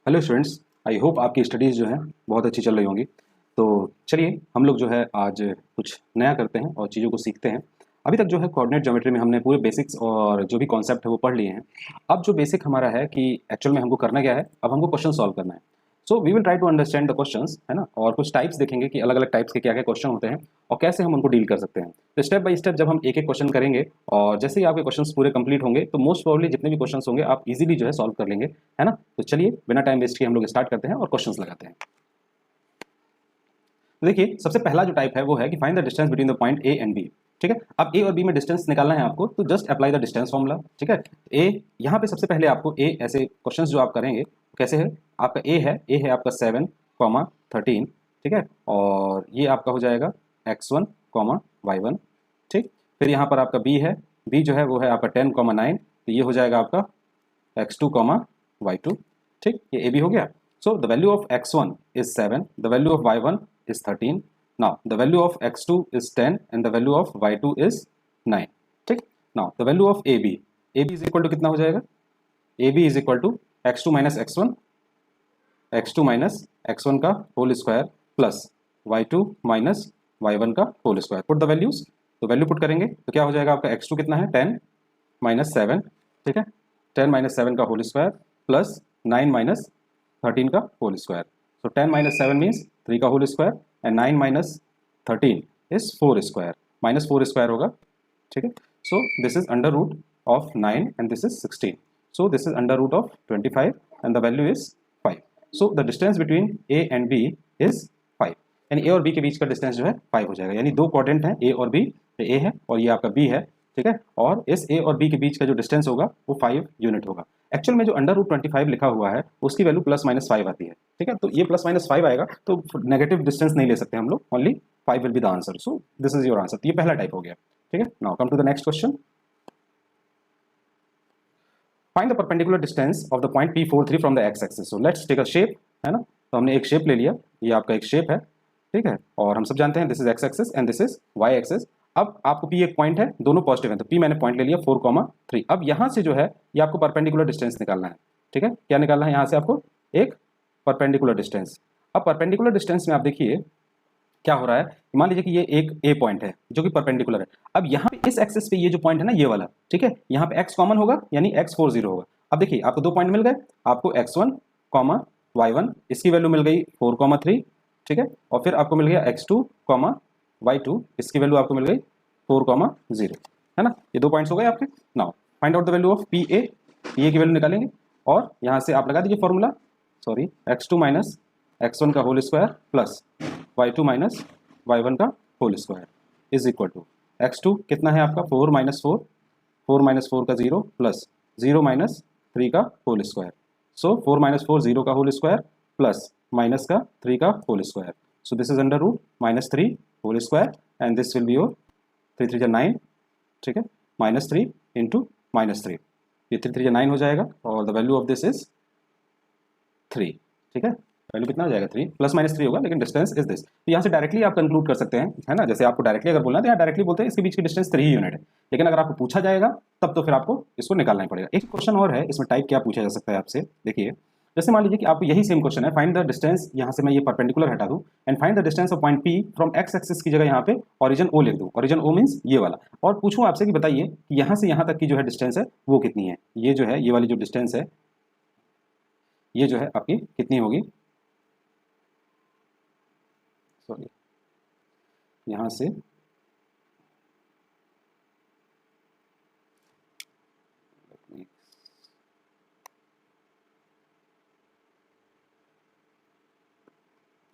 Hello students, I hope आपकी studies जो है बहुत अच्छी चल रही होंगी। तो चलिए हम लोग जो है आज कुछ नया करते हैं और चीज़ों को सीखते हैं। अभी तक जो है कोऑर्डिनेट ज्योमेट्री में हमने पूरे बेसिक्स और जो भी कॉन्सेप्ट है वो पढ़ लिए हैं। अब जो बेसिक हमारा है कि एक्चुअल में हमको करना क्या है, अब हमको क्वेश्चन सॉल्व करना है। So we will try to understand the questions, है ना, और कुछ टाइप्स देखेंगे कि अलग अलग टाइप्स के क्या क्या क्वेश्चन होते हैं और कैसे हम उनको डील कर सकते हैं। तो स्टेप बाय स्टेप जब हम एक एक क्वेश्चन करेंगे और जैसे ही आपके क्वेश्चंस पूरे कंप्लीट होंगे तो मोस्ट प्रोबेबली जितने भी क्वेश्चंस होंगे आप इजीली जो है सॉल्व कर लेंगे, है ना। तो चलिए बिना टाइम वेस्ट किए हम लोग स्टार्ट करते हैं और क्वेश्चंस लगाते हैं। तो देखिए सबसे पहला जो टाइप है वो है कि find the distance between the point A and B. ठीक है, अब ए और बी में डिस्टेंस निकालना है आपको, तो just apply the distance formula. ठीक है, ए यहाँ पे सबसे पहले आपको ए ऐसे क्वेश्चंस जो आप करेंगे कैसे है, आपका ए है आपका 7, 13। ठीक है, और ये आपका हो जाएगा x1, y1। ठीक, फिर यहाँ पर आपका बी जो है वो है आपका 10, 9, तो ये हो जाएगा आपका x2, y2। ठीक, ये ए बी हो गया। So the value of x1 is 7, the value of y1 is 13. Now the value of x2 is 10 and the value of y2 is 9. ठीक, now the value of AB is equal to कितना हो जाएगा, AB is equal to x2 minus x1 का whole square plus y2 minus y1 का whole square. Put the values, तो value put करेंगे तो क्या हो जाएगा आपका x2 कितना है 10 माइनस 7। ठीक है, 10 माइनस 7 का होल स्क्वायर प्लस 9 माइनस 13 का whole square. So 10 minus 7 means 3 का whole square and 9 minus 13 is 4 square, minus 4 square होगा। ठीक है, so this is under root of 9 and this is 16, so this is under root of 25 and the value is 5। So the distance between A and B is 5, यानी ए और B के बीच का distance जो है 5 हो जाएगा। यानी दो क्वाड्रेंट हैं ए और बी, ए है और ये आपका बी है। ठीक है, और इस ए और बी के बीच का जो डिस्टेंस होगा वो 5 यूनिट होगा। एक्चुअल में जो अंडर रूट 25 लिखा हुआ है उसकी वैल्यू प्लस माइनस 5 आती है। ठीक है, तो ये प्लस माइनस 5 आएगा तो नेगेटिव डिस्टेंस नहीं ले सकते हम लोग, only 5 will be the answer. So this is your answer. तो ये पहला टाइप हो गया। ठीक है, now come to the next question. Find the perpendicular distance of the point P43 from the x axis. So let's take a shape, है ना। तो हमने एक शेप ले लिया, ये आपका एक शेप है। ठीक है, और हम सब जानते हैं this is x axis and this is y axis. अब आपको P एक पॉइंट है, दोनों पॉजिटिव है, तो P मैंने पॉइंट ले लिया 4, 3। अब यहाँ से जो है ये आपको परपेंडिकुलर डिस्टेंस निकालना है। ठीक है, क्या निकालना है यहाँ से आपको, एक परपेंडिकुलर डिस्टेंस। अब परपेंडिकुलर डिस्टेंस में आप देखिए क्या हो रहा है, मान लीजिए कि ये एक ए पॉइंट है जो कि परपेंडिकुलर है। अब यहाँ पे इस एक्सिस पे ये जो पॉइंट है ना, ये वाला, ठीक है, यहाँ पे x कॉमन होगा यानी x40 होगा। अब देखिए आपको दो पॉइंट मिल गए, आपको x1, y1 इसकी वैल्यू मिल गई 4, 3। ठीक है, और फिर आपको मिल गया x2, y2 इसकी वैल्यू आपको मिल गई 4, 0, है ना। ये दो पॉइंट्स हो गए आपके। Now find out the value of P A की वैल्यू निकालेंगे और यहाँ से आप लगा दीजिए formula, sorry, x2 minus x1 का whole square plus y2 minus y1 का whole square is equal to x2 कितना है आपका 4 माइनस 4, 4 माइनस 4 का 0 प्लस 0 माइनस 3 का होल स्क्वायर। सो 4 माइनस 4 0 का होल स्क्वायर प्लस माइनस का 3 का whole square. So this is under root -3 whole square and this will be your 3 3 9। ठीक है, -3 इंटू -3, ये 3 3 9 हो जाएगा और the value of this is 3। ठीक है, वैल्यू कितना हो जाएगा 3, प्लस माइनस 3 होगा लेकिन डिस्टेंस इज दिस। तो यहाँ से डायरेक्टली आप कंक्लूड कर सकते हैं, है ना। जैसे आपको डायरेक्टली अगर बोलना है तो यहाँ डायरेक्टली बोलते हैं इसके बीच की डिस्टेंस 3 यूनिट है, लेकिन अगर आपको पूछा जाएगा तब तो फिर आपको इसको निकालना ही पड़ेगा। एक क्वेश्चन और है, इसमें टाइप क्या पूछा जा सकता है आपसे, देखिए। जैसे मान लीजिए कि आपको यही सेम क्वेश्चन है, फाइंड द डिस्टेंस, यहाँ से मैं ये परपेंडिकुलर हटा दूँ and find the distance of point P from x axis की जगह यहाँ पे ओरिजिन ओ लिख दूँ, ओरिजिन ओ मीन्स ये वाला, और पूछूँ आपसे कि बताइए कि यहाँ से यहाँ तक की जो है डिस्टेंस है वो कितनी है। ये जो है, ये वाली जो डिस्टेंस है ये जो है आपकी कितनी होगी, सॉरी, यहाँ से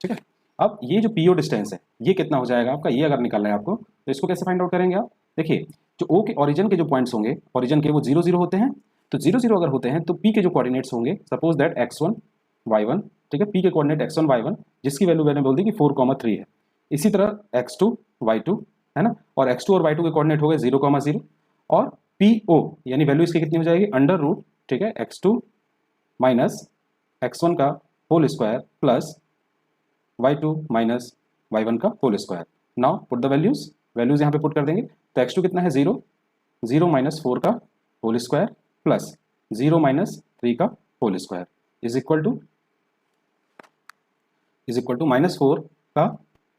ठीक है। अब ये जो पीओ डिस्टेंस है ये कितना हो जाएगा आपका, ये अगर निकालना है आपको तो इसको कैसे फाइंड आउट करेंगे आप। देखिए जो ओ के ओरिजिन के जो पॉइंट्स होंगे, ओरिजिन के वो 0 0 होते हैं, तो 0 0 अगर होते हैं तो पी के जो कोऑर्डिनेट्स होंगे, सपोज दैट x1 y1, ठीक है, पी के कोऑर्डिनेट x1 y1 जिसकी वैल्यू मैंने बोल दी कि 4, 3 है। इसी तरह x2 y2, है ना, और x2 और y2 के कोऑर्डिनेट हो गए 0, 0, और पी ओ यानी वैल्यू इसकी कितनी हो जाएगी, अंडर रूट, ठीक है, x2 माइनस x1 का whole square plus y2 minus y1 का whole square. Now put the values यहाँ पे पुट कर देंगे, तो x2 कितना है 0, 0 माइनस 4 का होल स्क्वायर प्लस 0 माइनस 3 का whole square is equal to is equal to -4 का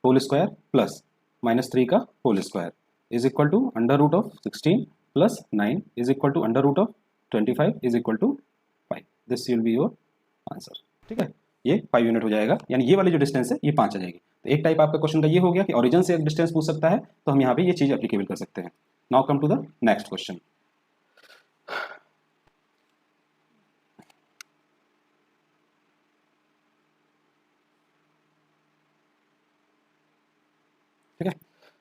होल स्क्वायर प्लस -3 का whole square is equal to √16 plus 9 is equal to √25 is equal to 5। This will be your answer. ठीक है, ये 5 unit हो जाएगा, यानी ये वाली जो डिस्टेंस है ये 5 आ जाएगी। तो एक टाइप आपका क्वेश्चन का ये हो गया कि ओरिजिन से एक डिस्टेंस पूछ सकता है, तो हम यहाँ पे ये चीज एप्लीकेबल कर सकते हैं। Now come to the next question. ठीक है,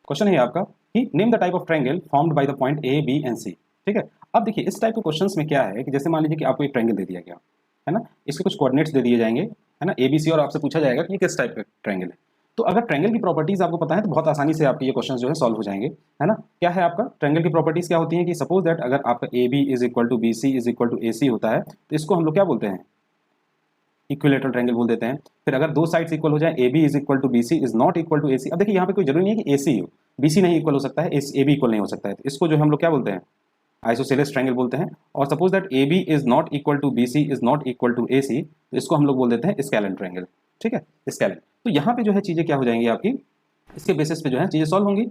क्वेश्चन है आपका कि name the type of triangle formed by the point A B and C. ठीक है, अब देखिए इस टाइप के क्वेश्चंस में क्या है कि जैसे मान लीजिए कि आपको एक ट्रायंगल दे दिया गया है ना, इसके कुछ कोऑर्डिनेट्स दे दिए जाएंगे है ना, ए बी सी, और आपसे पूछा जाएगा कि ये किस टाइप का ट्रायंगल है। तो अगर ट्रायंगल की प्रॉपर्टीज आपको पता है तो बहुत आसानी से आपके ये क्वेश्चन जो है सॉल्व हो जाएंगे, है ना। क्या है आपका ट्रायंगल की प्रॉपर्टीज क्या होती है कि सपोज दैट अगर आपका A B is equal to B C is equal to A C होता है तो इसको हम लोग क्या बोलते हैं, इक्विलेटरल ट्रायंगल बोल देते हैं। फिर अगर दो साइड्स इक्वल हो जाए, A B is equal to B C is not equal to A C. अब देखिए यहाँ पे कोई जरूरी नहीं है कि ए सी हो, बी सी नहीं इक्वल हो सकता है, ए बी इक्वल नहीं हो सकता है, तो इसको जो हम लोग क्या बोलते हैं, आइसोसेलेस ट्रायंगल बोलते हैं। और suppose that A B is not equal to B C is not equal to A C, तो इसको हम लोग बोल देते हैं स्केलन ट्रायंगल। ठीक है, स्केलन। तो यहाँ पे जो है चीजें क्या हो जाएंगी आपकी, इसके बेसिस पे जो है चीजें सॉल्व होंगी।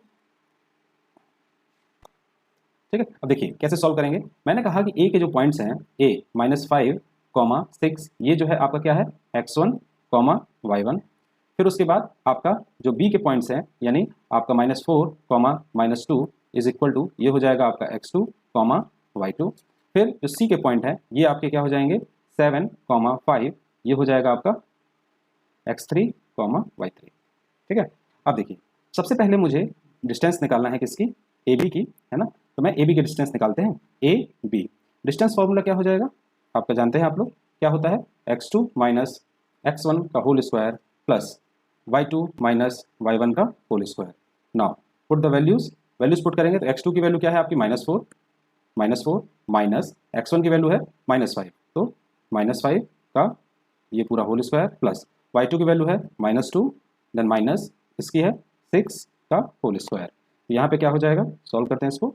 ठीक है, अब देखिए कैसे सॉल्व करेंगे। मैंने कहा कि ए के जो पॉइंट्स हैं ए -5, 6, ये जो है आपका क्या है x1, y1। फिर उसके बाद आपका जो बी के पॉइंट्स हैं यानी आपका -4, -2 इज इक्वल टू ये हो जाएगा आपका x2, y2। फिर जो सी के पॉइंट है ये आपके क्या हो जाएंगे 7, 5, ये हो जाएगा आपका x3, y3। ठीक है, अब देखिए सबसे पहले मुझे डिस्टेंस निकालना है किसकी, ए बी की, है ना। तो मैं ए बी की डिस्टेंस निकालते हैं, ए बी डिस्टेंस फॉर्मूला क्या हो जाएगा आपका जानते हैं आप लोग, क्या होता है x2 माइनस x1 का whole square plus y2 minus y1 का whole square. Now put the values put करेंगे तो x2 की वैल्यू क्या है आपकी -4 माइनस x1 की वैल्यू है -5, तो -5 का ये पूरा होल स्क्वायर प्लस y2 की वैल्यू है -2, देन माइनस इसकी है 6 का होल स्क्वायर। यहाँ पे क्या हो जाएगा, सॉल्व करते हैं इसको,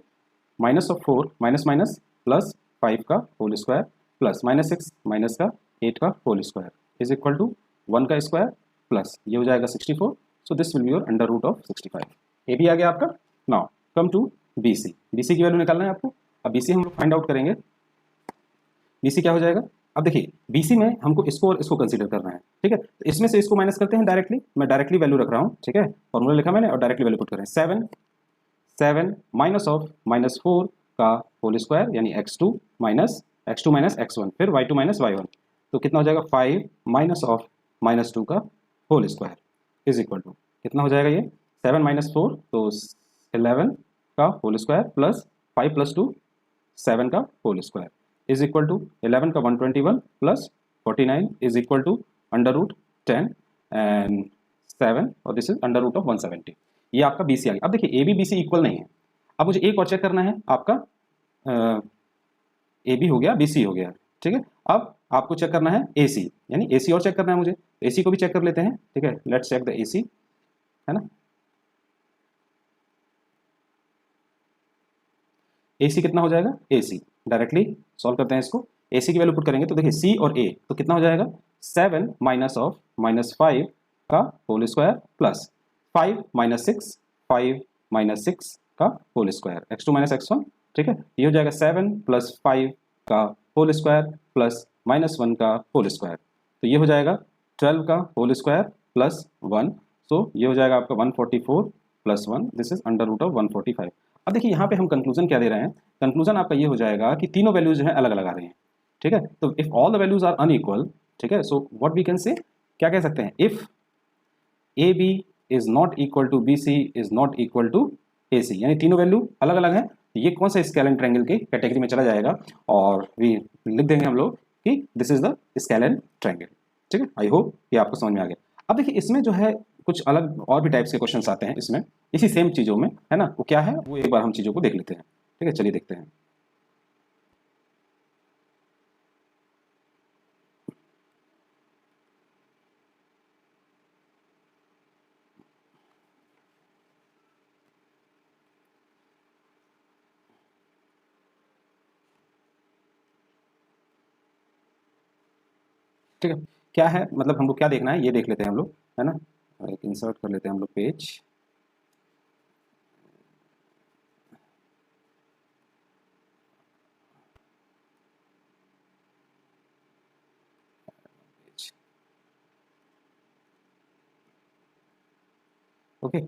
-4 माइनस माइनस प्लस 5 का होल स्क्वायर प्लस -6 माइनस का 8 का whole square is equal to 1 का स्क्वायर प्लस ये हो जाएगा 64। So this will be your √65। A B आ गया आपका। Now come to B C. B C की वैल्यू निकालना है आपको। अब बी सी हम लोग फाइंड आउट करेंगे, बी सी क्या हो जाएगा। अब देखिए बीसी में हमको इसको और इसको कंसीडर करना है। ठीक है, तो इसमें से इसको माइनस करते हैं डायरेक्टली, मैं डायरेक्टली वैल्यू रख रहा हूँ। ठीक है, फॉर्मूला लिखा मैंने और डायरेक्टली वैल्यू पुट कर रहे हैं। 7 माइनस ऑफ -4 का होल स्क्वायर यानी x2 माइनस x1 फिर y2 माइनस y1, तो कितना हो जाएगा 5 माइनस ऑफ -2 का whole square is equal to कितना हो जाएगा ये 7 माइनस 4 तो 11 का होल स्क्वायर प्लस 5 प्लस 2 7 का whole square is equal to 11 का 121 plus 49 is equal to √10 and 7 और दिस इज √170। ये आपका बीसी आ गया। अब देखिए A B B C equal नहीं है। अब मुझे एक और चेक करना है आपका, ए बी हो गया बी सी हो गया। ठीक है, अब आपको चेक करना है ए सी, यानी ए सी और चेक करना है मुझे, ए सी को भी चेक कर लेते हैं। ठीक है, लेट्स चेक द ए सी, है ना। ए सी कितना हो जाएगा, ए सी डायरेक्टली सॉल्व करते हैं इसको। ए सी की वैल्यू पुट करेंगे तो देखिए सी और ए तो कितना हो जाएगा 7 माइनस ऑफ -5 का whole square plus 5 minus 6 5 minus 6 का whole square x2 minus x1। ठीक है, ये हो जाएगा 7 प्लस 5 का होल स्क्वायर प्लस -1 का होल स्क्वायर, तो ये हो जाएगा 12 का होल स्क्वायर प्लस 1। सो ये हो जाएगा आपका 144 प्लस 1, दिस इज √145। अब देखिए यहाँ पे हम कंक्लूजन क्या दे रहे हैं, कंक्लूजन आपका ये हो जाएगा कि तीनों वैल्यूज जो है अलग अलग आ रही हैं। ठीक है, तो if all the values are unequal, ठीक है, so what we can say, क्या कह सकते हैं, if A B is not equal to B C is not equal to A C, यानी तीनों वैल्यू अलग अलग हैं, तो ये कौन सा स्केलन ट्रायंगल की कैटेगरी में चला जाएगा और वी लिख देंगे हम लोग कि this is the scalene triangle. ठीक है, आई होप ये आपको समझ में आ गया। अब देखिए इसमें जो है कुछ अलग और भी टाइप्स के क्वेश्चंस आते हैं इसमें, इसी सेम चीज़ों में, है ना, वो क्या है वो एक बार हम चीज़ों को देख लेते हैं। ठीक है, चलिए देखते हैं। ठीक है, क्या है मतलब हमको क्या देखना है ये देख लेते हैं हम लोग। है ना। एक इंसर्ट कर लेते हैं हम लोग पेज, ओके।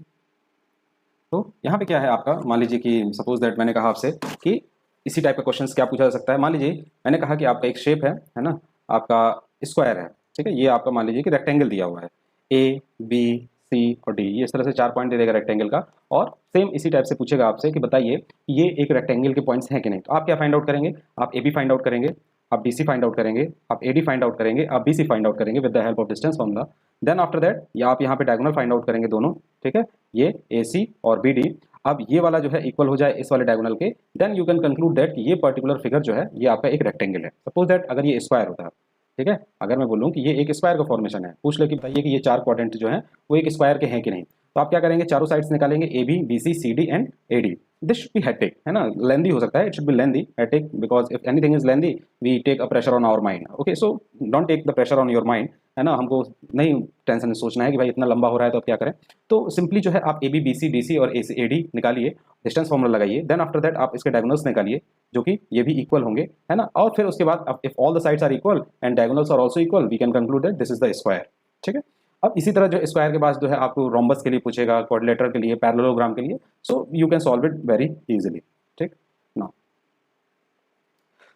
तो यहाँ पे क्या है आपका, मान लीजिए कि सपोज दैट मैंने कहा आपसे कि इसी टाइप का क्वेश्चंस क्या पूछा जा सकता है। मान लीजिए मैंने कहा कि आपका एक शेप है ना, आपका स्क्वायर है, ठीक है। ये आपका मान लीजिए कि रेक्टेंगल दिया हुआ है, ए बी सी और डी, ये इस तरह से 4 पॉइंट दे देगा रेक्टेंगल का, और सेम इसी टाइप से पूछेगा आपसे कि बताइए ये एक रेक्टेंगल के पॉइंट्स हैं कि नहीं। तो आप क्या फाइंड आउट करेंगे, आप ए बी फाइंड आउट करेंगे, आप बी सी फाइंड आउट करेंगे, आप ए डी फाइंड आउट करेंगे, आप बी सी फाइंड आउट करेंगे with the help of distance formula. Then after that या आप यहाँ पे डायगोनल फाइंड आउट करेंगे दोनों, ठीक है, ये ए सी और बी डी। अब ये वाला जो है इक्वल हो जाए इस वाले डायगोनल के, then you can conclude that ये पर्टिकुलर फिगर जो है ये आपका एक रेक्टेंगल है। सपोज दैट अगर ये स्क्वायर होता है, ठीक है, अगर मैं बोलूँ कि ये एक स्क्वायर का फॉर्मेशन है, पूछ लो कि बताइए कि ये 4 क्वाड्रेंट जो है वो एक स्क्वायर के हैं कि नहीं। तो आप क्या करेंगे, चारों साइड्स निकालेंगे, A B B C D and A D. This should be hectic, है ना, लेंदी हो सकता है, it should be lengthy, hectic, because if anything is lengthy we take a pressure on our mind. Okay, so don't take the pressure on your mind, है ना, हमको नहीं tension में सोचना है कि भाई इतना लंबा हो रहा है तो अब क्या करें। तो सिंपली जो है आप A B B C D C और ए सी ए डी निकालिए, डिस्टेंस फॉर्मूला लगाइए, देन आफ्टर दैट आप इसके डायगोनल्स निकालिए जो कि ये भी इक्वल होंगे, है ना। और फिर उसके बाद if all the sides are equal and diagonals are also equal, we can conclude that this is the square, ठीक है। अब इसी तरह जो स्क्वायर के बाद जो है आपको रोम्बस के लिए पूछेगा, क्वाड्रिलेटरल के लिए, पैरेललोग्राम के लिए, so you can solve it very easily, ठीक। Now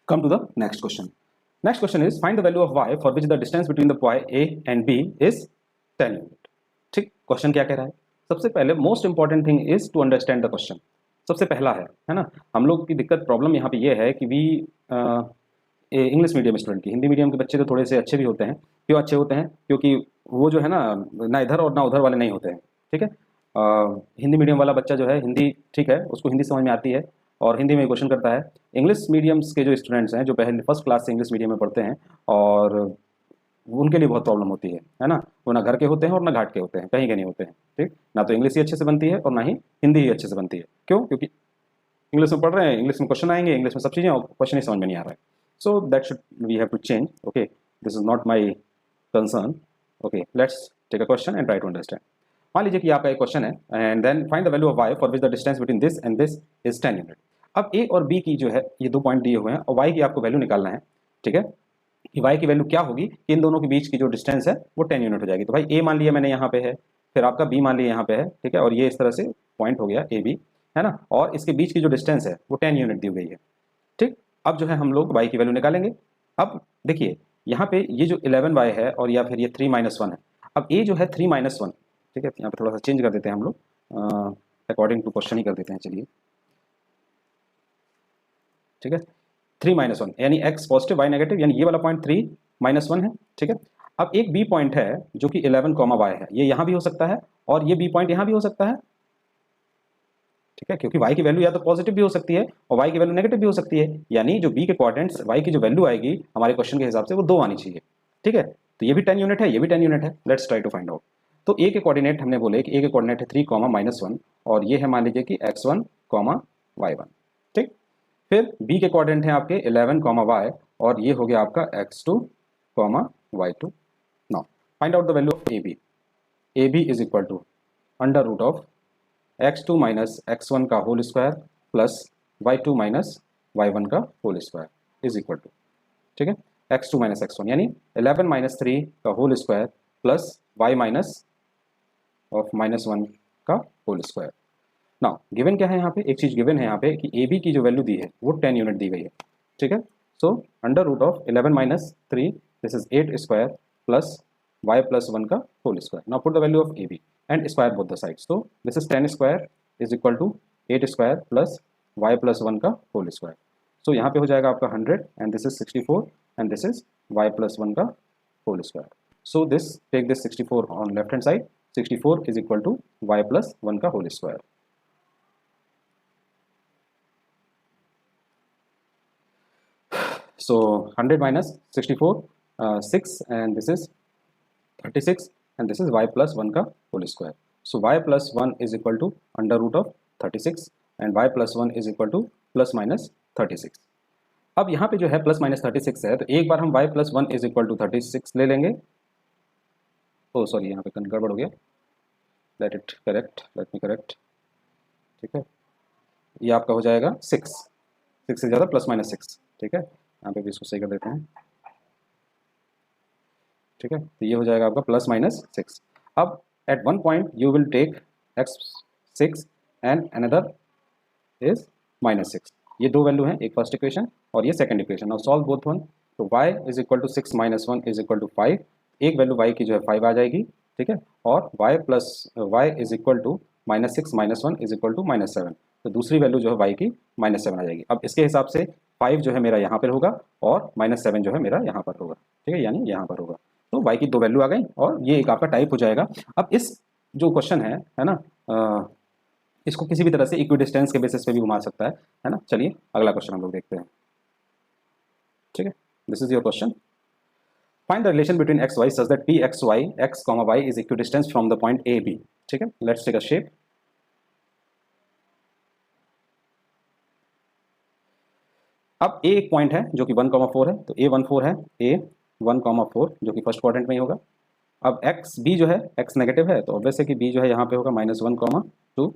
come to the next question. Next question is find the value of y for which the distance between the point a and b is 10 unit. ठीक, question क्या कह रहा है। सबसे पहले most important thing is to understand the question, सबसे पहला है ना। हम लोग की दिक्कत प्रॉब्लम यहाँ पे ये है कि वी इंग्लिश मीडियम स्टूडेंट की, हिंदी मीडियम के बच्चे तो थोड़े से अच्छे भी होते हैं। क्यों अच्छे होते हैं, क्योंकि वो जो है ना इधर और ना उधर वाले नहीं होते हैं, ठीक है। हिंदी मीडियम वाला बच्चा जो है, हिंदी ठीक है, उसको हिंदी समझ में आती है और हिंदी में क्वेश्चन करता है। इंग्लिश मीडियम्स के जो स्टूडेंट्स हैं, जो पहले फर्स्ट क्लास से इंग्लिश मीडियम में पढ़ते हैं, और उनके लिए बहुत प्रॉब्लम होती है ना। वो ना घर के होते हैं और ना घाट के होते हैं, कहीं के नहीं होते हैं, ठीक। ना तो इंग्लिश ही अच्छे से बनती है और ना ही हिंदी ही अच्छे से बनती है। क्यों, क्योंकि इंग्लिश में पढ़ रहे हैं, इंग्लिश में क्वेश्चन आएंगे, इंग्लिश में सब चीज़ें, और क्वेश्चन ही समझ में नहीं आ रहा है। So that should we have to change, okay, this is not my concern. Okay, let's take a question and try to understand. मान लीजिए कि आपका एक क्वेश्चन है and then find the value of y for which the distance between this and this is 10 unit. अब a और b की जो है ये 2 पॉइंट दिए हुए हैं और y की आपको वैल्यू निकालना है, ठीक है, कि y की वैल्यू क्या होगी कि इन दोनों के बीच की जो डिस्टेंस है वो 10 यूनिट हो जाएगी। तो भाई a मान लिया मैंने यहाँ पे है, फिर आपका b मान लिया यहाँ पे है, ठीक है, और ये इस तरह से पॉइंट हो गया a b, है ना, और इसके बीच की जो डिस्टेंस है वो 10 यूनिट दी गई है, ठीक। अब जो है हम लोग y की वैल्यू निकालेंगे। अब देखिए यहाँ पे ये जो 11y है और या फिर ये 3 - 1 है। अब a जो है 3 - 1, ठीक है, यहाँ पे थोड़ा सा चेंज कर देते हैं हम लोग, अकॉर्डिंग टू क्वेश्चन ही कर देते हैं, चलिए, ठीक है। 3 - 1 यानी x पॉजिटिव y नेगेटिव, यानी ये वाला पॉइंट 3 - 1 है, ठीक है। अब एक b पॉइंट है जो कि 11, y है, ये यहाँ भी हो सकता है और ये b पॉइंट यहाँ भी हो सकता है, ठीक है, क्योंकि y की वैल्यू या तो पॉजिटिव भी हो सकती है और y की वैल्यू नेगेटिव भी हो सकती है, यानी जो b के क्वाड्रेंट्स y की जो वैल्यू आएगी हमारे क्वेश्चन के हिसाब से वो 2 आनी चाहिए, ठीक है। तो ये भी 10 यूनिट है, ये भी 10 यूनिट है। Let's try to find out. तो a के कोऑर्डिनेट हमने बोले कि a के कोऑर्डिनेट है 3, -1 और ये है मान लीजिए कि x1, y1, ठीक। फिर b के कोऑर्डिनेट हैं आपके 11, y और ये हो गया आपका x2, y2। Now find out the value of ab। ab is equal to under root of x2 - x1 का whole square plus y2 - y1 का whole square is equal to, ठीक है, x2 - x1 यानी 11 - 3 का whole square plus y minus of -1 का whole square. Now given क्या है यहाँ पे, एक चीज़ गिवन है यहाँ पे कि AB की जो वैल्यू दी है वो 10 यूनिट दी गई है, ठीक है। So under root of 11 - 3 this is 8 square plus y + 1 का whole square. Now put the value of AB and square both the sides. तो this is 10 square is equal to 8 square plus y + 1 का whole square. सो यहाँ पे हो जाएगा आपका 100 and this is 64 and this is y + 1 का whole square. So this take this 64 on left hand side, 64 is equal to y + 1 का whole square. So 100 minus 64, 6 and this is 36 and this is y plus 1 का whole square. So y plus 1 is equal to under root of 36 and y plus 1 is equal to plus minus 36. अब यहाँ पे जो है plus minus 36 है तो एक बार हम y plus 1 is equal to 36 ले लेंगे, ओ सॉरी, यहाँ पे गड़बड़ हो गया, let it correct, let me correct. ठीक है, ये आपका हो जाएगा 6, 6 से ज़्यादा प्लस माइनस 6। ठीक है, यहाँ पे भी इसको सही कर देते हैं। ठीक है, तो ये हो जाएगा आपका प्लस माइनस 6। अब at one point you will take x6 and another is -6। ये दो वैल्यू हैं, एक फर्स्ट इक्वेशन और ये second equation. Now solve both one. तो y is equal to 6 minus 1 is equal to 5। एक वैल्यू y की जो है 5 आ जाएगी। ठीक है, और y plus y is equal to -6 minus 1 is equal to -7। तो दूसरी वैल्यू जो है y की -7 आ जाएगी। अब इसके हिसाब से 5 जो है मेरा यहाँ पर होगा और -7 जो है मेरा यहाँ पर होगा। ठीक है, यानी यहाँ पर होगा। तो y की दो वैल्यू आ गई और ये एक आपका टाइप हो जाएगा। अब इस जो क्वेश्चन है ना, इसको किसी भी तरह से इक्विडिस्टेंस के बेसिस पे भी घुमा सकता है ना। चलिए अगला क्वेश्चन हम लोग देखते हैं। ठीक है, this is your question. Find the relation between x y such that P x y x comma y is equidistance from the point A B. ठीक है, लेट्स टेक अ शेप। अब ए एक पॉइंट है जो कि 1,4 है, तो ए 1,4 है, ए 1,4 जो कि फर्स्ट क्वाड्रेंट में ही होगा। अब एक्स बी जो है, एक्स नेगेटिव है, तो ऑब्वियस है कि बी जो है यहाँ पे होगा -1,2।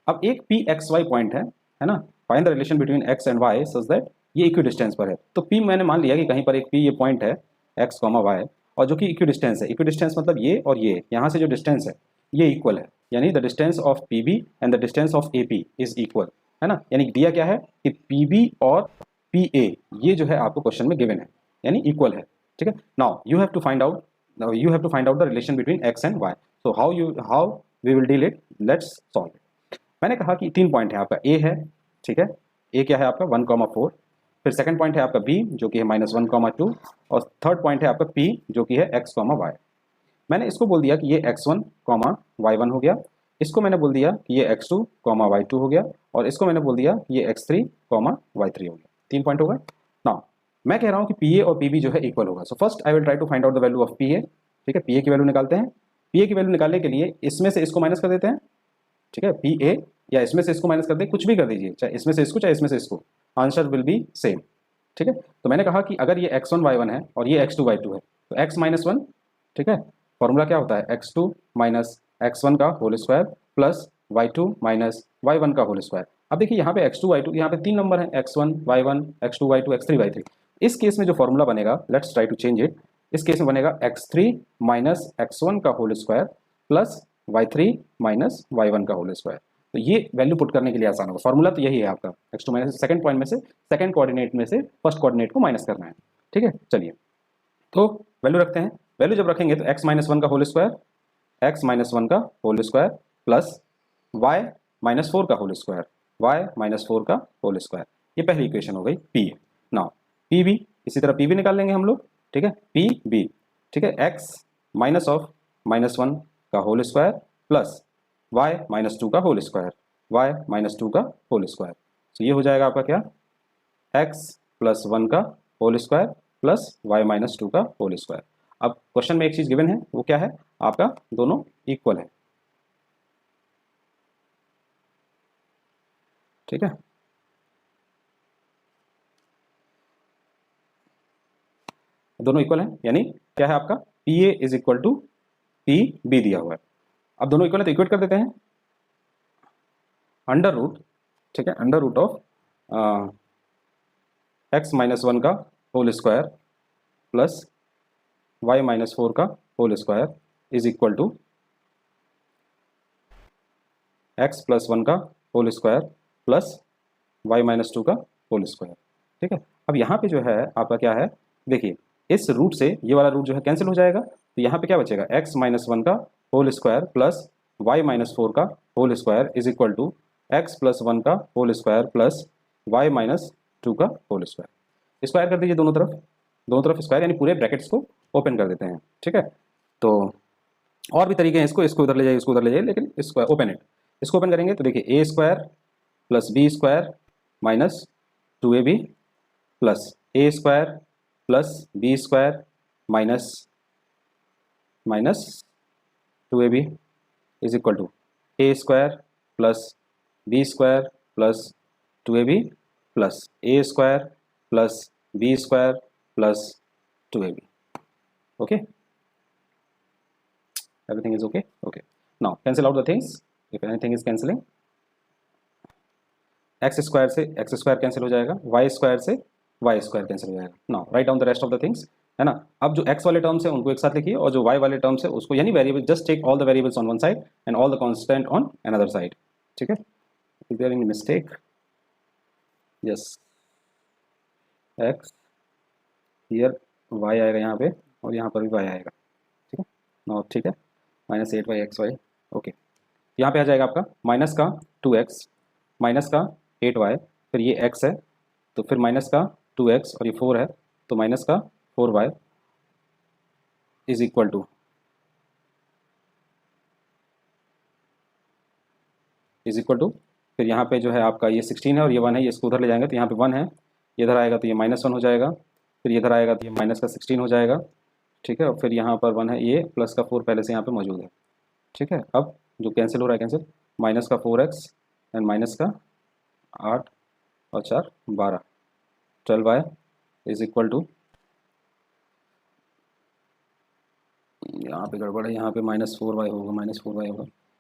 अब एक पी एक्स वाई पॉइंट है ना। Find the relation between x and y such that ये इक्विडिस्टेंस पर है। तो पी मैंने मान लिया कि कहीं पर एक पी ये पॉइंट है एक्स कॉमा वाई और जो कि इक्विडिस्टेंस है। इक्विडिस्टेंस मतलब ये और ये, यहाँ से जो डिस्टेंस है ये इक्वल है, यानी the distance of P B and the distance of A P is equal, है ना। यानी दिया क्या है कि पी बी और पी ए ये जो है आपको क्वेश्चन में गिवन है, यानी इक्वल है। ठीक है, now you have to find out the relation between x and y. So how we will deal it, let's solve it. मैंने कहा कि 3 पॉइंट है, आपका ए है। ठीक है, ए क्या है आपका 1,4, फिर सेकंड पॉइंट है आपका बी जो कि है -1,2 और थर्ड पॉइंट है आपका पी जो कि है x, y। मैंने इसको बोल दिया कि ये x1, y1 हो गया। इसको मैंने बोल दिया कि ये x2, y2 हो गया और इसको मैंने बोल दिया कि ये x3, y3 हो गया। 3 पॉइंट हो गए। नाउ मैं कह रहा हूँ कि PA और PB जो है इक्वल होगा। So first I will try to find out the value of PA। ठीक है, PA की वैल्यू निकालते हैं। PA की वैल्यू निकालने के लिए इसमें से इसको माइनस कर देते हैं। ठीक है, PA या इसमें से इसको माइनस कर दे, कुछ भी कर दीजिए, चाहे इसमें से इसको चाहे इसमें से इसको, आंसर विल बी सेम। ठीक है, तो मैंने कहा कि अगर ये x1 y1 है और ये x2 y2 है तो x -1, ठीक है, फॉर्मूला क्या होता है x2 माइनस x1 का whole square plus y2 minus y1 का होल स्क्वायर। अब देखिए यहाँ पे x2 y2, यहाँ पे 3 नंबर हैं, x1 y1 x2 y2 x3 y3। इस केस में जो फॉर्मूला बनेगा, let's try to change it. इस केस में बनेगा x3 माइनस x1 का whole square plus y3 minus y1 का होल स्क्वायर। तो ये वैल्यू पुट करने के लिए आसान होगा। फॉर्मूला तो यही है आपका, x2 माइनस सेकंड पॉइंट में से सेकंड कोऑर्डिनेट में से फर्स्ट कोऑर्डिनेट को माइनस करना है। ठीक है, चलिए तो वैल्यू रखते हैं। वैल्यू जब रखेंगे तो x -1 का होल स्क्वायर, x -1 का होल स्क्वायर प्लस y -4 का होल स्क्वायर, y -4 का होल स्क्वायर। ये पहली इक्वेशन हो गई पी। नाउ पी बी, इसी तरह पी बी निकाल लेंगे हम लोग। ठीक है, पी बी, ठीक है, x माइनस ऑफ -1 का होल स्क्वायर प्लस y -2 का होल स्क्वायर, y -2 का होल स्क्वायर। तो ये हो जाएगा आपका क्या, x +1 का होल स्क्वायर प्लस y -2 का होल स्क्वायर। अब क्वेश्चन में एक चीज गिवन है, वो क्या है आपका, दोनों इक्वल है। ठीक है, दोनों इक्वल है, यानी क्या है आपका PA is equal to PB दिया हुआ है। अब दोनों इक्वल है तो इक्वेट कर देते हैं, अंडर रूट, ठीक है, अंडर रूट ऑफ x -1 का होल स्क्वायर प्लस y -4 का whole square is equal to x +1 का होल स्क्वायर प्लस y -2 का होल स्क्वायर। ठीक है, अब यहाँ पे जो है आपका क्या है, देखिए इस रूट से ये वाला रूट जो है कैंसिल हो जाएगा, तो यहाँ पे क्या बचेगा, x -1 का होल स्क्वायर प्लस y -4 का whole square is equal to x +1 का होल स्क्वायर प्लस y -2 का होल स्क्वायर। स्क्वायर कर दीजिए दोनों तरफ स्क्वायर, यानी पूरे ब्रैकेट्स को ओपन कर देते हैं। ठीक है, तो और भी तरीके हैं, इसको उधर ले जाइए, इसको उधर ले जाइए, लेकिन इसको ओपन इट, इसको ओपन करेंगे तो देखिए a square plus b square minus 2ab plus a square plus b square minus 2ab is equal to a square plus b square plus 2ab plus a square plus b square plus 2ab। Okay, everything is okay? Okay. Now cancel out the things. If anything is cancelling, x square से x square cancel हो जाएगा, y square से y square cancel हो जाएगा. Now write down the rest of the things, है ना. अब जो x वाले टर्म्स है उनको एक साथ लिखिए और जो y वाले टर्म्स है उसको, यानी variable, just take all the variables on one side and all the constant on another side. ठीक है. Is there any mistake? Yes, x here y आएगा यहाँ पे और यहाँ पर भी y आएगा. ठीक है. नाउ ठीक है, -8y(xy). ओके, यहाँ पे आ जाएगा आपका माइनस का 2x, माइनस का 8y, फिर ये x है तो फिर माइनस का 2x और ये 4 है तो माइनस का 4y इज इक्वल टू फिर यहाँ पे जो है आपका ये 16 है और ये 1 है, ये इसको उधर ले जाएंगे तो यहाँ पे 1 है, ये इधर आएगा तो ये -1 हो जाएगा, फिर ये इधर आएगा तो ये माइनस का 16 हो जाएगा. ठीक है. और फिर यहाँ पर 1 है, ये प्लस का 4 पहले से यहाँ पे मौजूद है. ठीक है. अब जो कैंसिल हो रहा है, कैंसिल, माइनस का 4x एंड माइनस का 8 और 4 12, 12y इज इक्वल टू, यहाँ पे गड़बड़ है, यहाँ पे -4y होगा,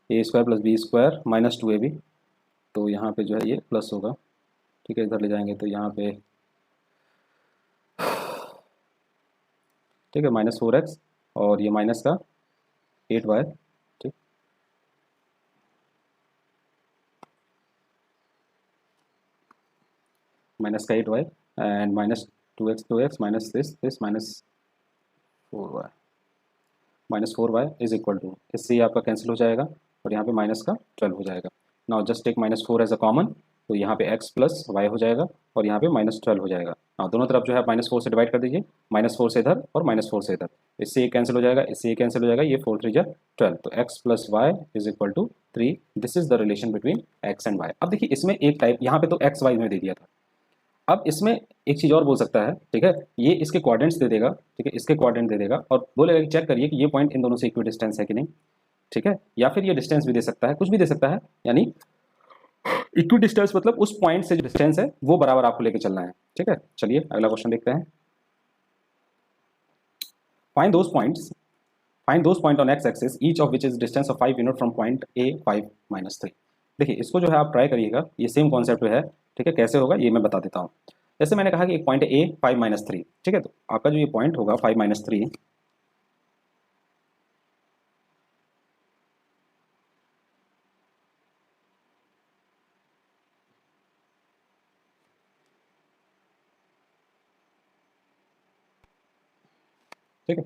a square plus b square -2ab, तो यहाँ पे जो है ये प्लस होगा. ठीक है. इधर ले जाएंगे तो यहाँ पे ठीक है -4x और ये माइनस का 8y. ठीक, माइनस का 8y and -2x minus this -4y is equal to, इससे आपका कैंसिल हो जाएगा और यहाँ पे माइनस का 12 हो जाएगा. Now just take -4 as a common, तो यहाँ पे x प्लस y हो जाएगा और यहाँ पे -12 हो जाएगा. नाउ दोनों तरफ जो है -4 से डिवाइड कर दीजिए, -4 से इधर और -4 से इधर, इससे ये कैंसिल हो जाएगा, इससे ये कैंसिल हो जाएगा, ये 4 3 12, तो x plus y is equal to 3. This is the relation between x and y. अब देखिए इसमें एक टाइप, यहाँ पे तो x y में दे दिया था, अब इसमें एक चीज़ और बोल सकता है. ठीक है. ये इसके कोऑर्डिनेट्स दे देगा. ठीक है, इसके कोऑर्डिनेट दे देगा और बोलेगा कि चेक करिए कि ये पॉइंट इन दोनों से इक्वी डिस्टेंस है कि नहीं. ठीक है. या फिर ये डिस्टेंस भी दे सकता है, कुछ भी दे सकता है, यानी इक्वी डिस्टेंस मतलब उस पॉइंट से जो डिस्टेंस है वो बराबर आपको लेके चलना है. ठीक है. चलिए अगला क्वेश्चन देखते हैं. Find those point on x axis each of which is distance of 5 unit from point a 5 -3. देखिए इसको जो है आप ट्राई करिएगा, ये सेम कॉन्सेप्ट है. ठीक है. कैसे होगा ये मैं बता देता हूँ. जैसे मैंने कहा कि एक पॉइंट a 5 -3. ठीक है. तो आपका जो ये पॉइंट होगा 5 -3, ठीक है.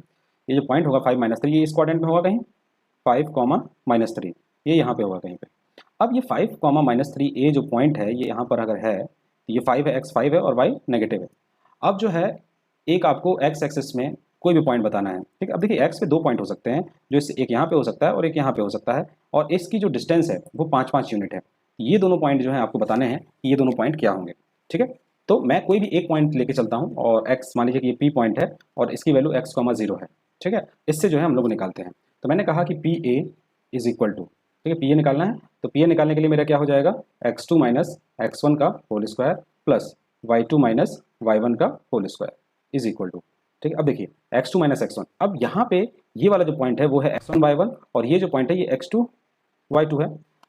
ये जो पॉइंट होगा 5 -3, ये इस क्वाड्रेंट में होगा कहीं 5, -3, ये यहाँ पे होगा कहीं पे. अब ये 5, -3 ये जो पॉइंट है ये यहाँ पर अगर है तो ये 5 है, x 5 है और y नेगेटिव है. अब जो है एक आपको x एक्सिस में कोई भी पॉइंट बताना है. ठीक है. अब देखिए x पे 2 पॉइंट हो सकते हैं, जो इस एक यहाँ पे हो सकता है और एक यहाँ पे हो सकता है, और इसकी जो डिस्टेंस है वो 5-5 यूनिट है. ये दोनों पॉइंट जो है आपको बताने हैं कि ये दोनों पॉइंट क्या होंगे. ठीक है. तो मैं कोई भी एक पॉइंट लेके चलता हूँ और x मान लीजिए कि ये P पॉइंट है और इसकी वैल्यू x, 0 है. ठीक है. इससे जो है हम लोग निकालते हैं. तो मैंने कहा कि PA इज इक्वल टू, ठीक है, PA निकालना है. तो PA निकालने के लिए मेरा क्या हो जाएगा, x2 माइनस x1 का whole square plus y2 minus y1 का whole square is equal to. ठीक है. अब देखिए x2 माइनस x1, अब यहाँ पे ये वाला जो पॉइंट है वो है x1 y1 और ये जो पॉइंट है ये x2 y2 है.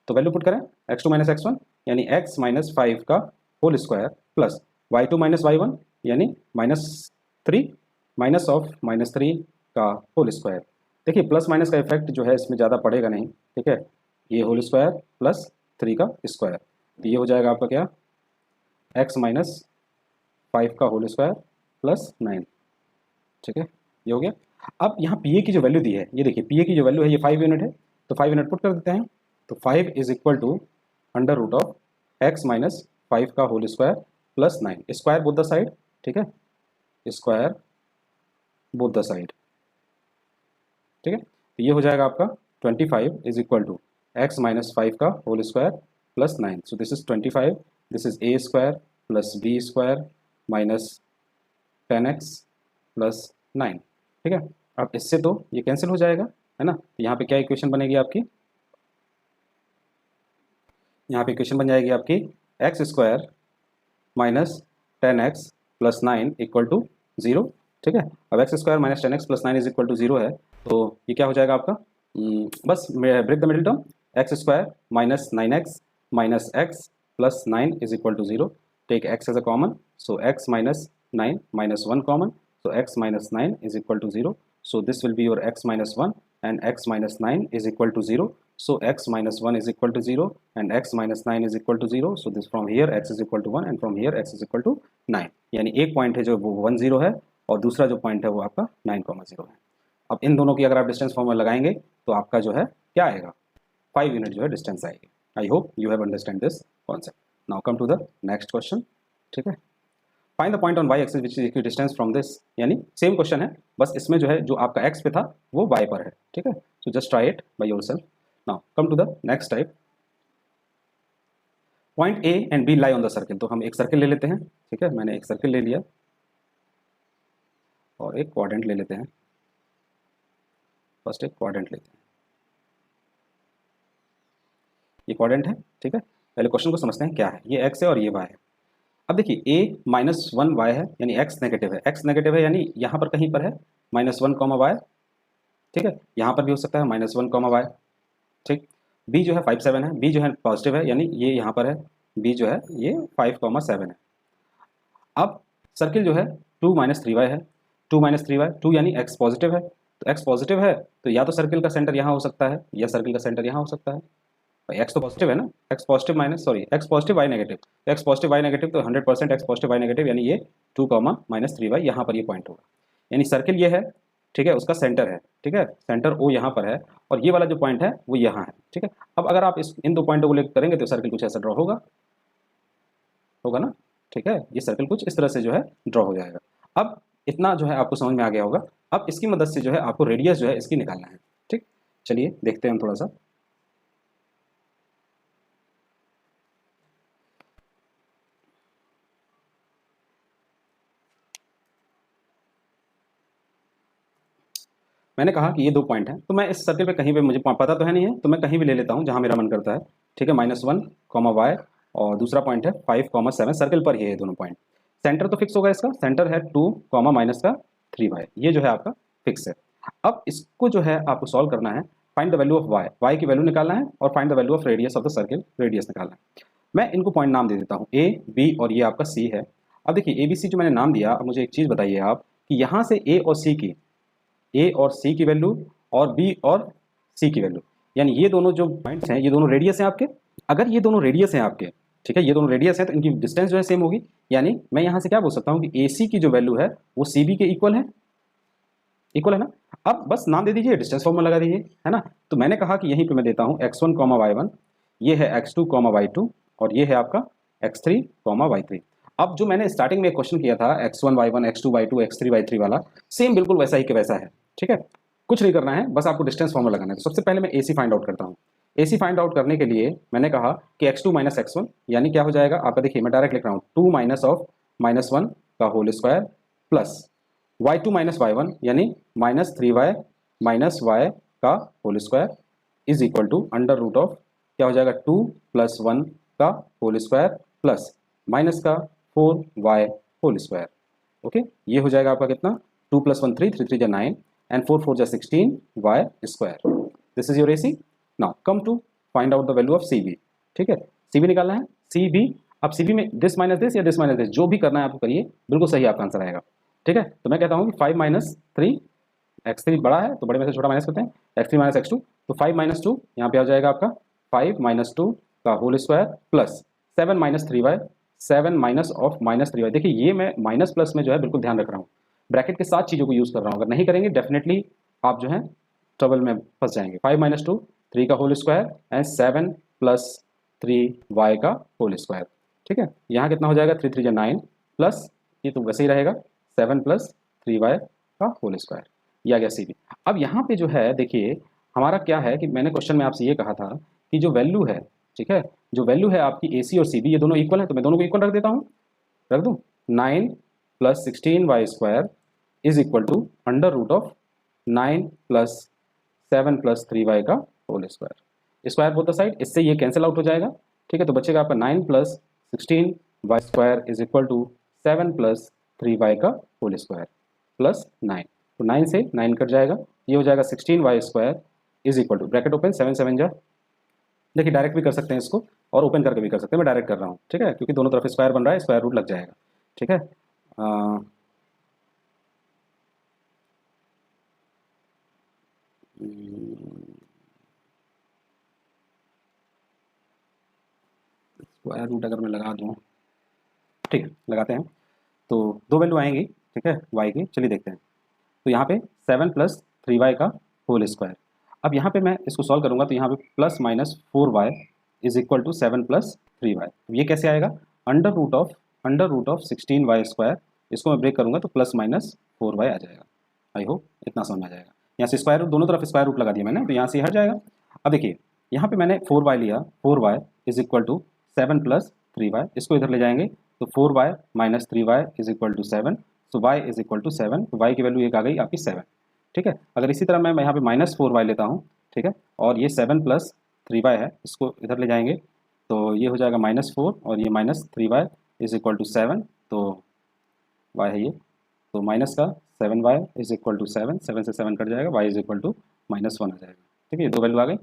तो वैल्यू पुट करें, x2 माइनस x1 यानी x माइनस 5 का whole square plus y2 minus y1 यानी -3 माइनस ऑफ -3 का होल स्क्वायर. देखिए प्लस माइनस का इफेक्ट जो है इसमें ज़्यादा पड़ेगा नहीं. ठीक है. ये होल स्क्वायर प्लस 3 का स्क्वायर, तो ये हो जाएगा आपका क्या, x माइनस 5 का होल स्क्वायर प्लस 9. ठीक है. ये हो गया. अब यहाँ पी ए की जो वैल्यू दी है, ये देखिए पी ए की जो वैल्यू है ये 5 यूनिट है, तो 5 यूनिट पुट कर देते हैं. तो 5 is equal to under root of x minus 5 का whole square plus 9, square both the side. ठीक है. Square both the side. ठीक है. तो ये हो जाएगा आपका 25 is equal to x minus 5 का whole square plus 9. So this is 25, this is a square plus b square minus 10x plus 9. ठीक है. अब इससे तो ये कैंसिल हो जाएगा, है ना. यहाँ पे क्या इक्वेशन बनेगी आपकी, यहाँ पे इक्वेशन बन जाएगी आपकी x square minus 10x plus 9 equal to 0. ठीक है. अब x square minus 10x plus 9 is equal to 0 है, तो ये क्या हो जाएगा आपका बस break the middle term, x square minus 9x minus x plus 9 is equal to 0. Take x as a common, so x minus 9 minus 1 common, so x minus 9 is equal to 0. So this will be your x minus 1 and x minus 9 is equal to 0. So x minus 1 is equal to 0 and x minus 9 is equal to 0. So this from here x is equal to 1 and from here x is equal to 9. यानी एक point है जो वो 1 0 है और दूसरा जो point है वो आपका 9,0 है. अब इन दोनों की अगर आप डिस्टेंस फॉर्मूला लगाएंगे तो आपका जो है क्या आएगा, 5 यूनिट जो है डिस्टेंस आएगी. I hope you have understand this concept. Now come to the next question. ठीक है, find the point on y axis which is equal distance from this. यानी सेम क्वेश्चन है, बस इसमें जो है जो आपका एक्स पे था वो वाई पर है. ठीक है, so just try it by yourself. Now come to the next type. Point A and B lie on the circle. तो हम एक सर्किल ले लेते हैं. ठीक है, मैंने एक सर्किल ले लिया और एक क्वाड्रेंट ले लेते हैं. फर्स्ट एक क्वाड्रेंट लेते हैं. ये क्वाड्रेंट है. ठीक है, पहले क्वेश्चन को समझते हैं क्या है. ये एक्स है और ये वाई है. अब देखिए a माइनस 1 वाई है यानी x नेगेटिव है. x नेगेटिव है यानी यहाँ पर कहीं पर है माइनस 1 कॉमा वाई. ठीक है, यहाँ पर भी हो सकता है माइनस 1 कॉमा वाई. ठीक, b जो है 5 7 है. b जो है पॉजिटिव है यानी ये यहाँ पर है. b जो है ये 5 कॉमा 7 है. अब सर्किल जो है 2 माइनस 3 वाई है. 2 माइनस 3 वाई, 2 यानी x पॉजिटिव है. तो x पॉजिटिव है तो या तो सर्किल का सेंटर यहाँ हो सकता है या सर्किल का सेंटर यहाँ हो सकता है. एक्स तो पॉजिटिव है ना, x positive minus x positive y negative. तो एक्स पॉजिटिव वाई नेगेटिव तो 100% एक्स पॉजिटिव वाई नेगेटिव यानी ये 2 कॉमा माइनस 3 वाई यहाँ पर ये पॉइंट होगा. यानी सर्किल ये है. ठीक है, उसका सेंटर है. ठीक है, सेंटर ओ यहाँ पर है और ये वाला जो पॉइंट है वो यहाँ है. ठीक है, अब अगर आप इन दो पॉइंटों को लेकर करेंगे तो सर्किल कुछ ऐसा ड्रॉ होगा ना. ठीक है, ये सर्किल कुछ इस तरह से जो है ड्रॉ हो जाएगा. अब इतना जो है आपको समझ में आ गया होगा. अब इसकी मदद से जो है आपको रेडियस जो है इसकी निकालना है. ठीक, चलिए देखते हैं हम थोड़ा सा. मैंने कहा कि ये दो पॉइंट हैं तो मैं इस सर्किल पे कहीं पे मुझे पता तो है नहीं है तो मैं कहीं भी ले लेता हूँ जहाँ मेरा मन करता है. ठीक है, माइनस 1 कॉमा वाई और दूसरा पॉइंट है 5 कॉमा 7. सर्किल पर ही है दोनों पॉइंट. सेंटर तो फिक्स होगा. इसका सेंटर है 2 कॉमा माइनस का 3 वाई. ये जो है आपका फिक्स है. अब इसको जो है आपको सॉल्व करना है. Find the value of y, y की वैल्यू निकालना है और find the value of radius of the circle, radius निकालना है. मैं इनको पॉइंट नाम दे देता हूँ ए बी और ये आपका सी है. अब देखिए ए बी सी जो मैंने नाम दिया, अब मुझे एक चीज़ बताइए आप कि यहाँ से ए और सी की, ए और सी की वैल्यू और बी और सी की वैल्यू, यानी ये दोनों जो पॉइंट्स हैं ये दोनों रेडियस हैं आपके. अगर ये दोनों रेडियस हैं आपके, ठीक है, ये दोनों रेडियस हैं तो इनकी डिस्टेंस जो है सेम होगी. यानी मैं यहाँ से क्या बोल सकता हूँ कि ए सी की जो वैल्यू है वो सी बी के इक्वल है. इक्वल है ना. अब बस नाम दे दीजिए, डिस्टेंस फॉर्मूला लगा दीजिए, है ना. तो मैंने कहा कि यहीं पे मैं देता हूँ x1 कॉमा y1, ये है x2 कॉमा y2 और ये है आपका x3 कॉमा y3. अब जो मैंने स्टार्टिंग में एक क्वेश्चन किया था x1 y1 x2 y2 x3 y3 वाला, सेम बिल्कुल वैसा ही के वैसा है. ठीक है, कुछ नहीं करना है, बस आपको डिस्टेंस फॉर्मूला लगाना है. तो सबसे पहले मैं AC फाइंड आउट करता हूँ. AC फाइंड आउट करने के लिए मैंने कहा कि x2 माइनस x1 यानी क्या हो जाएगा आपका, देखिए मैं डायरेक्ट लिख रहा हूँ 2 माइनस ऑफ माइनस 1 का whole square plus y2 minus y1 यानी माइनस 3y माइनस y का whole square is equal to under root of क्या हो जाएगा 2 प्लस 1 का होल स्क्वायर प्लस माइनस का 4y होल स्क्वायर. ओके, ये हो जाएगा आपका कितना, 2 प्लस 1 3, 3 3 जा 9 and 4 4 जा 16y square. This is your AC. Now come to find out the value of CB. ठीक है, CB निकालना है. CB, अब CB में दिस माइनस दिस या दिस माइनस दिस जो भी करना है आपको करिए, बिल्कुल सही आपका आंसर आएगा. ठीक है, तो मैं कहता हूँ कि 5 माइनस 3, x3 बड़ा है तो बड़े में से छोटा माइनस करते हैं, x3 माइनस x2, तो 5 माइनस 2 यहाँ पे आ जाएगा आपका 5 माइनस 2 का whole square plus 7 minus 3y, 7 minus of minus 3y. देखिए ये मैं माइनस प्लस में जो है बिल्कुल ध्यान रख रहा हूँ, ब्रैकेट के साथ चीज़ों को यूज़ कर रहा हूँ. अगर नहीं करेंगे डेफिनेटली आप जो है ट्रबल में फंस जाएंगे. 5 माइनस 2 3 का whole square and 7 plus 3y का होल स्क्वायर. ठीक है, यहाँ कितना हो जाएगा 3 3 जा 9 प्लस ये तो वैसे ही रहेगा 7 प्लस 3y का होल स्क्वायर. ये आ गया CB. अब यहाँ पे जो है देखिए हमारा क्या है कि मैंने क्वेश्चन में आपसे ये कहा था कि जो वैल्यू है, ठीक है, जो वैल्यू है आपकी AC और CB ये दोनों इक्वल है, तो मैं दोनों को इक्वल रख देता हूँ. रख दूँ 9 plus 16y square is equal to under root of 9 plus 7 plus 3y का whole square. Square both the side, इससे ये कैंसिल आउट हो जाएगा. ठीक है, तो बचेगा आपका 9 plus 16y square is equal to 7 plus 3y का होल स्क्वायर प्लस 9. तो 9 से 9 कट जाएगा, ये हो जाएगा 16y square is equal to bracket open 7 7 जा, देखिए डायरेक्ट भी कर सकते हैं इसको और ओपन करके भी कर सकते हैं, मैं डायरेक्ट कर रहा हूँ, ठीक है, क्योंकि दोनों तरफ स्क्वायर बन रहा है, स्क्वायर रूट लग जाएगा, ठीक है। स्क्वायर रूट अगर मैं लगा दूँ, ठीक है लगाते हैं, तो दो वैल्यू आएंगी, ठीक है, वाई की, चलिए देखते हैं। तो यहाँ पे 7 + 3y का होल स्क्वायर, अब यहाँ पे मैं इसको सॉल्व करूँगा तो यहाँ पे plus minus 4y is equal to 7 + 3y, ये कैसे आएगा, अंडर रूट ऑफ 16y², इसको मैं ब्रेक करूँगा तो प्लस माइनस 4y आ जाएगा। आई होप इतना समझ आ जाएगा। यहाँ से स्क्वायर रूट, दोनों तरफ स्क्वायर रूट लगा दिया मैंने, तो यहाँ से हट जाएगा। अब देखिए यहाँ पे मैंने 4y लिया, 4y is equal to 7 + 3y, इसको इधर ले जाएंगे तो 4y - 3y is equal to 7, so y is equal to 7, तो y की वैल्यू एक आ गई आपकी 7, ठीक है। अगर इसी तरह मैं यहाँ पे -4y लेता हूँ, ठीक है, और ये 7 + 3y है, इसको इधर ले जाएंगे तो ये हो जाएगा -4 और ये -3y इज इक्वल टू 7, तो y है ये, तो माइनस का 7y इज इक्वल टू 7, 7 से 7 कट जाएगा, y इज इक्वल टू -1 आ जाएगा, ठीक है, ये दो वैल्यू आ गई,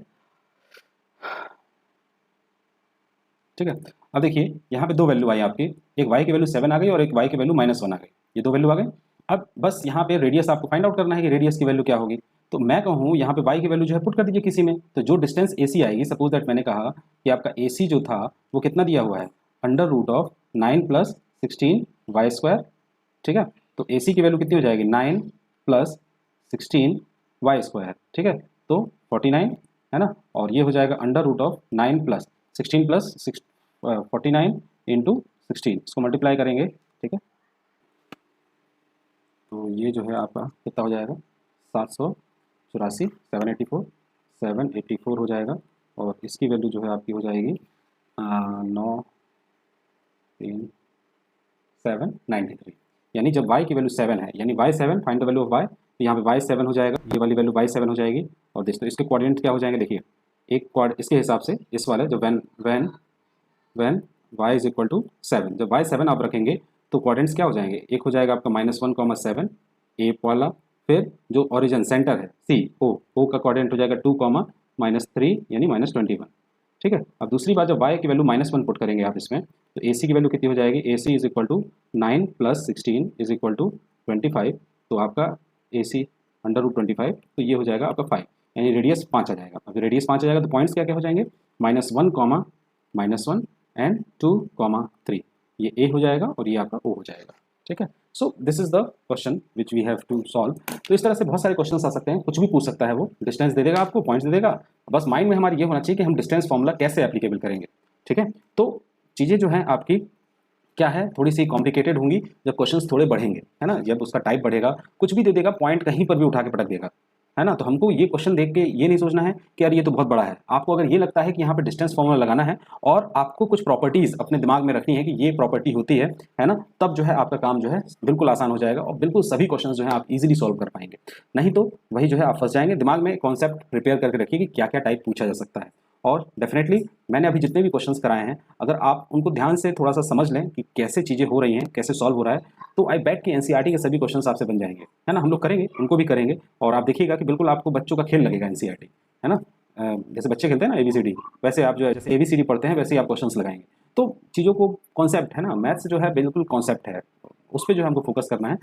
ठीक है। अब देखिए यहाँ पे दो वैल्यू आई आपकी, एक y की वैल्यू 7 आ गई और एक y की वैल्यू -1 आ गई, ये दो वैल्यू आ गई। अब बस यहाँ पे रेडियस आपको फाइंड आउट करना है कि रेडियस की वैल्यू क्या होगी, तो मैं कहूँ यहाँ पे y की वैल्यू जो है पुट कर दीजिए किसी में, तो जो डिस्टेंस AC आएगी, सपोज दैट मैंने कहा कि आपका AC जो था वो कितना दिया हुआ है, अंडर रूट ऑफ 9 + 16y², ठीक है, तो AC की वैल्यू कितनी हो जाएगी, 9 + 16y², ठीक है, तो 49 है ना, और ये हो जाएगा अंडर रूट ऑफ 9 + 16 + 49 × 16, इसको मल्टीप्लाई करेंगे, ठीक है, तो ये जो है आपका कितना हो जाएगा, 784, 784 हो जाएगा, और इसकी वैल्यू जो है आपकी हो जाएगी 9 3 7 93, यानी जब y की वैल्यू 7 है, यानी y7 find the value of y, तो यहाँ पे y7 हो जाएगा, ये वाली वैल्यू y7 हो जाएगी, और दोस्तों इसके कोऑर्डिनेट क्या हो जाएंगे, देखिए एक क्वाड इसके हिसाब से इस वाले जो when y is equal to 7, जब y7 आप रखेंगे तो कोऑर्डिनेट्स क्या हो जाएंगे, एक हो जाएगा आपका -1, 7 ए वाला, फिर जो ओरिजिन सेंटर है C O का कोऑर्डिनेट हो जाएगा 2, -3 यानी -21, ठीक है। अब दूसरी बात, जब y की वैल्यू -1 पुट करेंगे आप इसमें, तो AC की वैल्यू कितनी हो जाएगी, AC is equal to 9 + 16 is equal to 25, तो आपका AC अंडर रूट 25, तो ये हो जाएगा आपका 5, यानी रेडियस 5 आ जाएगा। अगर रेडियस 5 आ जाएगा तो पॉइंट्स क्या क्या हो जाएंगे, -1, एंड 2, 3, ये A हो जाएगा और ये आपका O हो जाएगा, ठीक है। So this is the question which we have to solve. तो इस तरह से बहुत सारे क्वेश्चन आ सकते हैं, कुछ भी पूछ सकता है, वो डिस्टेंस दे देगा आपको, पॉइंट्स दे देगा, बस माइंड में हमारी ये होना चाहिए कि हम डिस्टेंस फॉर्मूला कैसे एप्लीकेबल करेंगे, ठीक है। तो चीज़ें जो हैं आपकी क्या है, थोड़ी सी कॉम्प्लिकेटेड होंगी जब क्वेश्चंस थोड़े बढ़ेंगे, है ना, जब उसका टाइप बढ़ेगा, कुछ भी दे देगा, पॉइंट कहीं पर भी उठा के पटक देगा, है ना। तो हमको ये क्वेश्चन देख के ये नहीं सोचना है कि यार ये तो बहुत बड़ा है, आपको अगर ये लगता है कि यहाँ पे डिस्टेंस फॉर्मूला लगाना है और आपको कुछ प्रॉपर्टीज़ अपने दिमाग में रखनी है कि ये प्रॉपर्टी होती है ना, तब जो है आपका काम जो है बिल्कुल आसान हो जाएगा और बिल्कुल सभी क्वेश्चन जो है आप इजीली सॉल्व कर पाएंगे। नहीं तो वही जो है आप फंस जाएंगे। दिमाग में कॉन्सेप्ट प्रिपेयर करके रखिए कि क्या क्या टाइप पूछा जा सकता है, और डेफिनेटली मैंने अभी जितने भी क्वेश्चंस कराए हैं, अगर आप उनको ध्यान से थोड़ा सा समझ लें कि कैसे चीज़ें हो रही हैं, कैसे सॉल्व हो रहा है, तो आई बेट कि एनसीईआरटी के सभी क्वेश्चंस आपसे बन जाएंगे, है ना। हम लोग करेंगे, उनको भी करेंगे, और आप देखिएगा कि बिल्कुल आपको बच्चों का खेल लगेगा एनसीईआरटी, है ना। जैसे बच्चे खेलते हैं ना ABCD, वैसे आप जो है जैसे ABCD पढ़ते हैं वैसे ही आप क्वेश्चंस लगाएंगे। तो चीज़ों को कॉन्सेप्ट है ना, मैथ्स जो है बिल्कुल कॉन्सेप्ट है, उस पर जो है हमको फोकस करना है,